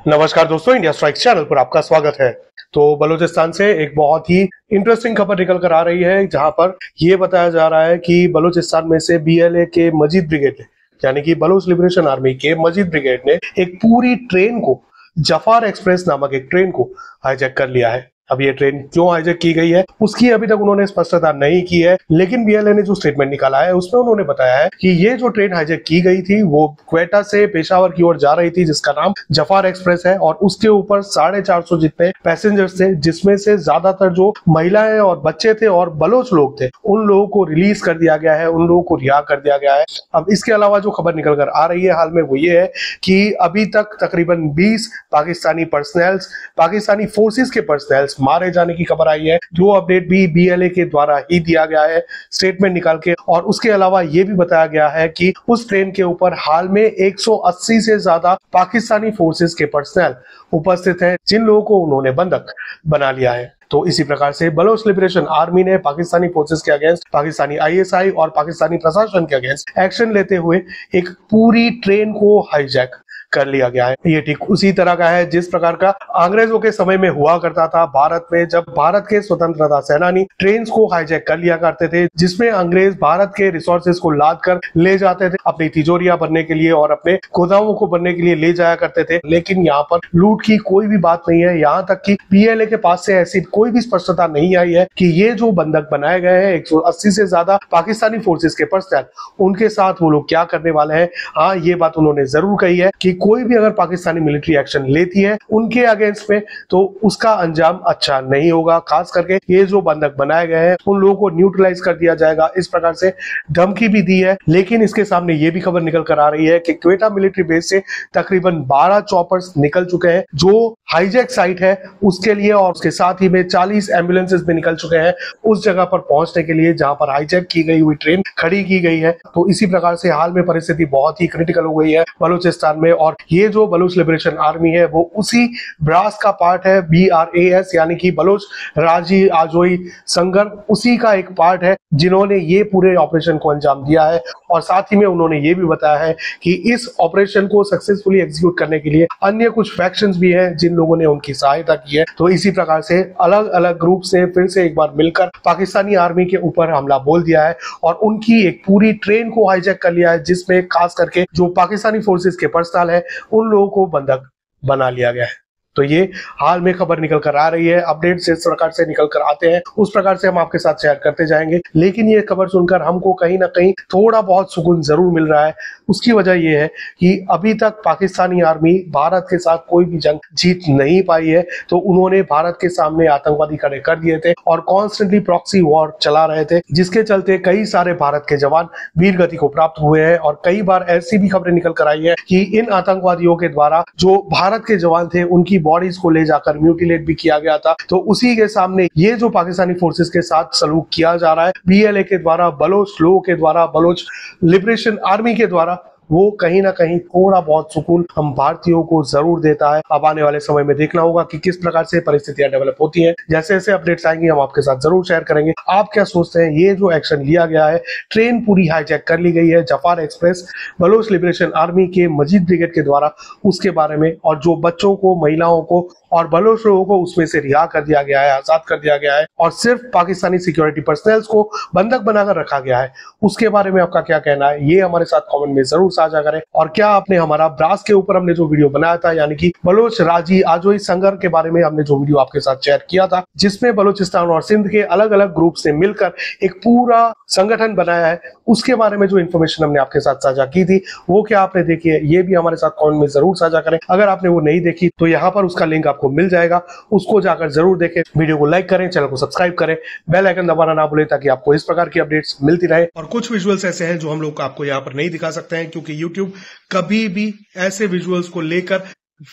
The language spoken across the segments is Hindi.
नमस्कार दोस्तों, इंडिया स्ट्राइक्स चैनल पर आपका स्वागत है। तो बलूचिस्तान से एक बहुत ही इंटरेस्टिंग खबर निकल कर आ रही है, जहां पर यह बताया जा रहा है कि बलूचिस्तान में से बीएलए के मजीद ब्रिगेड ने, यानी कि बलूच लिबरेशन आर्मी के मजीद ब्रिगेड ने एक पूरी ट्रेन को, जफार एक्सप्रेस नामक एक ट्रेन को हाईजैक कर लिया है। अब ये ट्रेन क्यों हाईजैक की गई है उसकी अभी तक उन्होंने स्पष्टता नहीं की है, लेकिन बीएलए ने जो स्टेटमेंट निकाला है उसमें उन्होंने बताया है कि ये जो ट्रेन हाईजैक की गई थी वो क्वेटा से पेशावर की ओर जा रही थी, जिसका नाम जफार एक्सप्रेस है, और उसके ऊपर 450 जितने पैसेंजर्स थे, जिसमें से ज्यादातर जो महिलाएं और बच्चे थे और बलोच लोग थे, उन लोगों को रिलीज कर दिया गया है, उन लोगों को रिहा कर दिया गया है। अब इसके अलावा जो खबर निकल कर आ रही है हाल में वो ये है कि अभी तक तकरीबन 20 पाकिस्तानी फोर्सेस के पर्सनल्स मारे जाने की खबर आई है, जो अपडेट भी बीएलए के द्वारा ही दिया गया है स्टेटमेंट निकाल के। और उसके अलावा यह भी बताया गया है कि उस ट्रेन के ऊपर हाल में 180 से ज्यादा पाकिस्तानी फोर्सेस के पर्सनल उपस्थित हैं, जिन लोगों को उन्होंने बंधक बना लिया है। तो इसी प्रकार से बलोच लिबरेशन आर्मी ने पाकिस्तानी फोर्सेस के अगेंस्ट, पाकिस्तानी आईएसआई और पाकिस्तानी प्रशासन के अगेंस्ट एक्शन लेते हुए एक पूरी ट्रेन को हाईजैक कर लिया गया है। ये ठीक उसी तरह का है जिस प्रकार का अंग्रेजों के समय में हुआ करता था भारत में, जब भारत के स्वतंत्रता सेनानी ट्रेन को हाईजैक कर लिया करते थे, जिसमें अंग्रेज भारत के रिसोर्सेज को लाद कर ले जाते थे अपनी तिजोरियां भरने के लिए और अपने गोदामों को भरने के लिए ले जाया करते थे। लेकिन यहाँ पर लूट की कोई भी बात नहीं है, यहाँ तक कि बीएलए के पास से ऐसी कोई भी स्पष्टता नहीं आई है कि ये जो बंधक बनाए गए हैं 180 से ज्यादा पाकिस्तानी फोर्सेस के पर्सनल, उनके साथ वो लोग क्या करने वाले हैं। हाँ, ये बात उन्होंने जरूर कही है कि कोई भी अगर पाकिस्तानी मिलिट्री एक्शन लेती है उनके अगेंस्ट में तो उसका अंजाम अच्छा नहीं होगा। खास करके ये जो बंधक बनाए गए हैं उन लोगों को न्यूट्रलाइज कर दिया जाएगा, इस प्रकार से धमकी भी दी है। लेकिन इसके सामने ये भी खबर निकल कर आ रही है कि क्वेटा मिलिट्री बेस से तकरीबन 12 चॉपर्स निकल चुके हैं जो हाईजैक साइट है उसके लिए, और उसके साथ ही में 40 एम्बुलेंसेस भी निकल चुके हैं उस जगह पर पहुंचने के लिए जहां पर हाईजैक की गई हुई ट्रेन खड़ी की गई है। तो इसी प्रकार से हाल में परिस्थिति बहुत ही क्रिटिकल हो गई है बलूचिस्तान में, और ये जो बलूच लिबरेशन आर्मी है वो उसी ब्रास का पार्ट है, BRAS यानी कि बलूच राजी आजोई संघर्ष, उसी का एक पार्ट है जिन्होंने ये पूरे ऑपरेशन को अंजाम दिया है। और साथ ही में उन्होंने ये भी बताया है कि इस ऑपरेशन को सक्सेसफुली एग्जीक्यूट करने के लिए अन्य कुछ फैक्शंस भी हैं जिन लोगों ने उनकी सहायता की है। तो इसी प्रकार से अलग अलग ग्रुप से फिर से एक बार मिलकर पाकिस्तानी आर्मी के ऊपर हमला बोल दिया है और उनकी एक पूरी ट्रेन को हाईजैक कर लिया है, जिसमें खास करके जो पाकिस्तानी फोर्सेस के पर्सनल है उन लोगों को बंधक बना लिया गया है। तो ये हाल में खबर निकल कर आ रही है, अपडेट जिस प्रकार से निकल कर आते हैं उस प्रकार से हम आपके साथ शेयर करते जाएंगे। लेकिन ये खबर सुनकर हमको कहीं ना कहीं थोड़ा बहुत सुकून जरूर मिल रहा है। उसकी वजह ये है कि अभी तक पाकिस्तानी आर्मी भारत के साथ कोई भी जंग जीत नहीं पाई है। तो उन्होंने भारत के सामने आतंकवादी खड़े कर दिए थे और कॉन्स्टेंटली प्रॉक्सी वॉर चला रहे थे, जिसके चलते कई सारे भारत के जवान वीर गति को प्राप्त हुए हैं। और कई बार ऐसी भी खबरें निकल कर आई है कि इन आतंकवादियों के द्वारा जो भारत के जवान थे उनकी बॉडीज को ले जाकर म्यूटिलेट भी किया गया था। तो उसी के सामने ये जो पाकिस्तानी फोर्सेस के साथ सलूक किया जा रहा है बीएलए के द्वारा, बलोच लोगों के द्वारा, बलोच लिबरेशन आर्मी के द्वारा, वो कहीं ना कहीं थोड़ा बहुत सुकून हम भारतीयों को जरूर देता है। अब आने वाले समय में देखना होगा कि किस प्रकार से परिस्थितियां डेवलप होती हैं। जैसे जैसे अपडेट्स आएंगी हम आपके साथ जरूर शेयर करेंगे। आप क्या सोचते हैं, ये जो एक्शन लिया गया है, ट्रेन पूरी हाईजैक कर ली गई है Zafar express Bloch liberation army के मजीद ब्रिगेड के द्वारा, उसके बारे में, और जो बच्चों को, महिलाओं को और बलोच लोगों को उसमें से रिहा कर दिया गया है, आजाद कर दिया गया है, और सिर्फ पाकिस्तानी सिक्योरिटी पर्सनल्स को बंधक बनाकर रखा गया है, उसके बारे में आपका क्या कहना है ये हमारे साथ कमेंट में जरूर साझा करें। और क्या आपने हमारा ब्रास के ऊपर हमने जो वीडियो बनाया था, यानी कि बलोच राजी आजोई संघर्ष के बारे में हमने जो वीडियो आपके साथ शेयर किया था, जिसमें बलूचिस्तान और सिंध के अलग अलग ग्रुप ने मिलकर एक पूरा संगठन बनाया है, उसके बारे में जो इन्फॉर्मेशन हमने आपके साथ साझा की थी वो क्या आपने देखी है ये भी हमारे साथ कमेंट में जरूर साझा करें। अगर आपने वो नहीं देखी तो यहाँ पर उसका लिंक आपको मिल जाएगा, उसको जाकर जरूर देखें। वीडियो को लाइक करें, चैनल को सब्सक्राइब करें, बेल आइकन दबाना ना भूलें ताकि आपको इस प्रकार की अपडेट्स मिलती रहे। और कुछ विजुअल्स ऐसे हैं जो हम लोग आपको यहाँ पर नहीं दिखा सकते हैं, क्योंकि यूट्यूब कभी भी ऐसे विजुअल्स को लेकर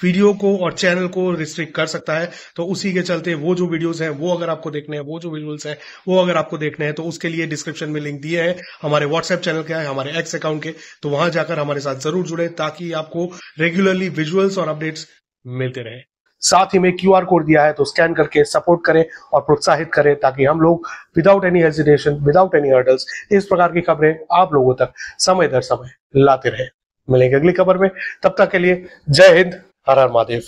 वीडियो को और चैनल को रिस्ट्रिक्ट कर सकता है। तो उसी के चलते वो जो वीडियोस हैं वो अगर आपको देखने हैं, वो जो विजुअल्स हैं वो अगर आपको देखने हैं, तो उसके लिए डिस्क्रिप्शन में लिंक दिए हैं हमारे व्हाट्सएप चैनल के, हमारे एक्स अकाउंट के। तो वहां जाकर हमारे साथ जरूर जुड़े ताकि आपको रेगुलरली विजुअल्स और अपडेट्स मिलते रहे। साथ ही में QR कोड दिया है तो स्कैन करके सपोर्ट करें और प्रोत्साहित करें ताकि हम लोग without any hesitation, without any hurdles इस प्रकार की खबरें आप लोगों तक समय दर समय लाते रहे। मिलेंगे अगली खबर में, तब तक के लिए जय हिंद, हर हर महादेव।